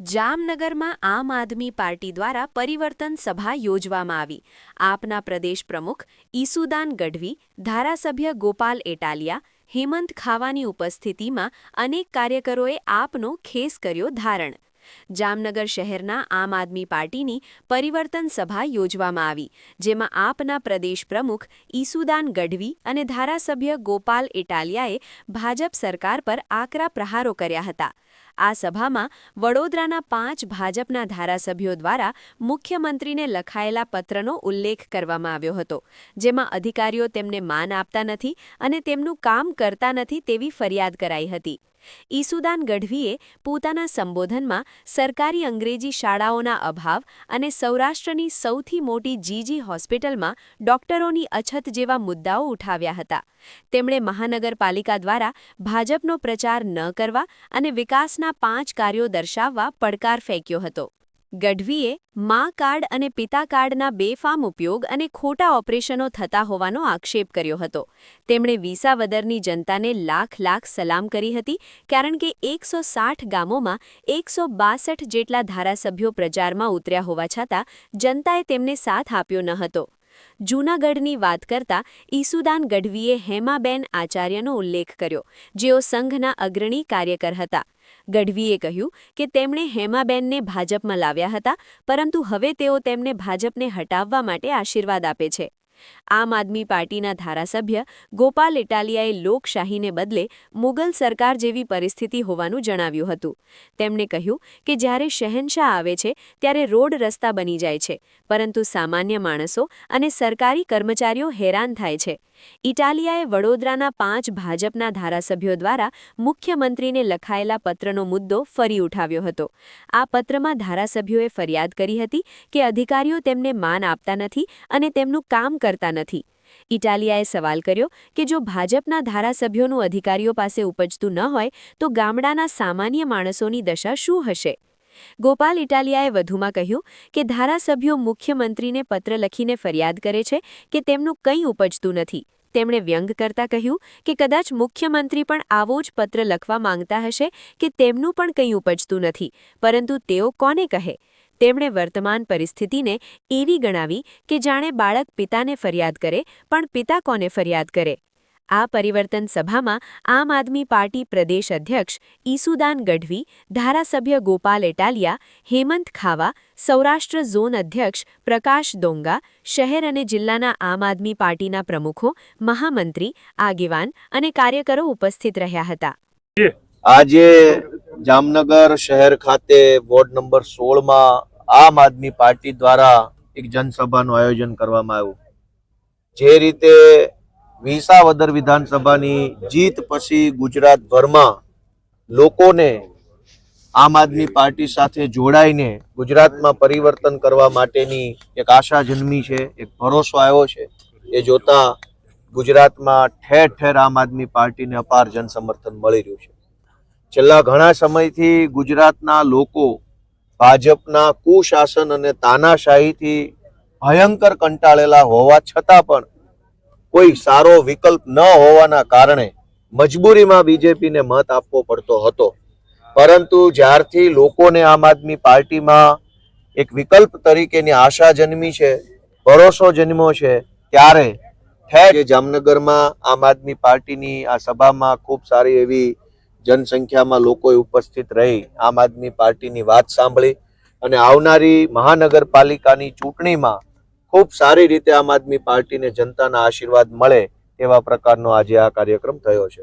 જામનગરમાં આમ આદમી પાર્ટી દ્વારા પરિવર્તન સભા યોજવામાં આવી। આપના પ્રદેશ પ્રમુખ ઈસુદાન ગઢવી, ધારાસભ્ય ગોપાલ એટાલિયા, હેમંત ખાવાની ઉપસ્થિતિમાં અનેક કાર્યકરોએ આપનો ખેસ કર્યો ધારણ। જામનગર શહેરના આમ આદમી પાર્ટીની પરિવર્તન સભા યોજવામાં આવી, જેમાં આપના પ્રદેશ પ્રમુખ ઈસુદાન ગઢવી અને ધારાસભ્ય ગોપાલ એટાલિયાએ ભાજપ સરકાર પર આકરા પ્રહારો કર્યા હતા। આ સભામાં વડોદરાના 5 ભાજપના ધારાસભ્યો દ્વારા મુખ્યમંત્રીને લખાયેલા પત્રનો ઉલ્લેખ કરવામાં આવ્યો હતો, જેમાં અધિકારીઓ તેમને માન આપતા નથી અને તેમનું કામ કરતા નથી તેવી ફરિયાદ કરાઈ હતી। ઈસુદાન ગઢવીએ પોતાના સંબોધનમાં સરકારી અંગ્રેજી શાળાઓના અભાવ અને સૌરાષ્ટ્રની સૌથી મોટી જીજી હોસ્પિટલમાં ડોક્ટરોની અછત જેવા મુદ્દાઓ ઉઠાવ્યા હતા। તેમણે મહાનગરપાલિકા દ્વારા ભાજપનો પ્રચાર ન કરવા અને વિકાસના 5 કાર્યો દર્શાવવા પડકાર ફેંક્યો હતો। ગઢવીએ મા કાર્ડ અને પિતા કાર્ડના બેફામ ઉપયોગ અને ખોટા ઓપરેશનો થતા હોવાનો આક્ષેપ કર્યો હતો। તેમણે વિસાવદરની જનતાને લાખ સલામ કરી હતી, કારણ કે 160 ગામોમાં 162 જેટલા ધારાસભ્યો પ્રચારમાં ઉતર્યા હોવા છતાં જનતાએ તેમને સાથ આપ્યો ન હતો। જૂનાગઢની વાત કરતા ઈસુદાન ગઢવીએ હેમાબેન આચાર્યનો ઉલ્લેખ કર્યો, જેઓ સંઘના અગ્રણી કાર્યકર હતા। ગઢવીએ કહ્યું કે તેમણે હેમાબેનને ભાજપમાં લાવ્યા હતા, પરંતુ હવે તેઓ તેમને ભાજપને હટાવવા માટે આશીર્વાદ આપે છે। આમ આદમી પાર્ટીના ધારાસભ્ય ગોપાલ એટાલિયાએ લોકશાહીને બદલે મુગલ સરકાર જેવી પરિસ્થિતિ હોવાનું જણાવ્યું હતું। તેમણે કહ્યું કે જ્યારે શહેનશાહ આવે છે ત્યારે રોડ રસ્તા બની જાય છે, પરંતુ સામાન્ય માણસો અને સરકારી કર્મચારીઓ હેરાન થાય છે। ઇટાલિયાએ વડોદરાના 5 ભાજપના ધારાસભ્યો દ્વારા મુખ્યમંત્રીને લખાયેલા પત્રનો મુદ્દો ફરી ઉઠાવ્યો હતો। આ પત્રમાં ધારાસભ્યોએ ફરિયાદ કરી હતી કે અધિકારીઓ તેમને માન આપતા નથી અને તેમનું કામ કરતા નથી। ઇટાલિયાએ સવાલ કર્યો કે જો ભાજપના ધારાસભ્યોનું અધિકારીઓ પાસે ઉપજતું ન હોય તો ગામડાના સામાન્ય માણસોની દશા શું હશે? ગોપાલ ઇટાલિયાએ વધુમાં કહ્યું કે ધારાસભ્યો મુખ્યમંત્રીને પત્ર લખીને ફરિયાદ કરે છે કે તેમનું કંઈ ઉપજતું નથી। તેમણે વ્યંગ કરતા કહ્યું કે કદાચ મુખ્યમંત્રી પણ આવો જ પત્ર લખવા માંગતા હશે કે તેમનું પણ કંઈ ઉપજતું નથી, પરંતુ તેઓ કોને કહે? તેમણે વર્તમાન પરિસ્થિતિને એવી ગણાવી કે જાણે બાળક પિતાને ફરિયાદ કરે, પણ પિતા કોને ફરિયાદ કરે? આ પરિવર્તન સભામાં આમ આદમી પાર્ટી પ્રદેશ અધ્યક્ષ ઈસુદાન ગઢવી, ધારાસભ્ય ગોપાલ એટાલિયા, હેમંત ખાવા, સૌરાષ્ટ્ર ઝોન અધ્યક્ષ પ્રકાશ દોંગા, શહેર અને જિલ્લાના આમ આદમી પાર્ટીના પ્રમુખો, મહામંત્રી, આગેવાન અને કાર્યકરો ઉપસ્થિત રહ્યા હતા। આજે જામનગર શહેર ખાતે વોર્ડ નંબર 16 માં આમ આદમી પાર્ટી દ્વારા એક જનસભાનું આયોજન કરવામાં આવ્યું। જે રીતે વિસાવદર વિધાનસભાની જીત પછી ગુજરાતભરમાં લોકોને આમ આદમી પાર્ટી સાથે જોડાઈને ગુજરાતમાં પરિવર્તન કરવા માટેની એક આશા જન્મી છે, એક ભરોસો આવ્યો છે। એ જોતા ગુજરાતમાં ઠેર ઠેર આમ આદમી પાર્ટીને અપાર જનસમર્થન મળી રહ્યું છે। છેલ્લા ઘણા સમયથી ગુજરાતના લોકો ભાજપના કુશાસન અને તાનાશાહીથી ભયંકર કંટાળેલા હોવા છતાં પણ કોઈ સારો વિકલ્પ ન હોવાના કારણે મજબૂરીમાં બીજેપીને મત આપવો પડતો હતો। પરંતુ જ્યારથી લોકોને આમ આદમી પાર્ટીમાં એક વિકલ્પ તરીકેની આશા જન્મી છે, ભરોસો જન્મ્યો છે, ત્યારે ઠેર જામનગરમાં આમ આદમી પાર્ટીની આ સભામાં ખૂબ સારી એવી જનસંખ્યામાં લોકોએ ઉપસ્થિત રહી આમ આદમી પાર્ટીની વાત સાંભળી અને આવનારી મહાનગરપાલિકાની ચૂંટણીમાં ખૂબ સારી રીતે આમ આદમી પાર્ટીને જનતાના આશીર્વાદ મળે એવા પ્રકારનો આજે આ કાર્યક્રમ થયો છે।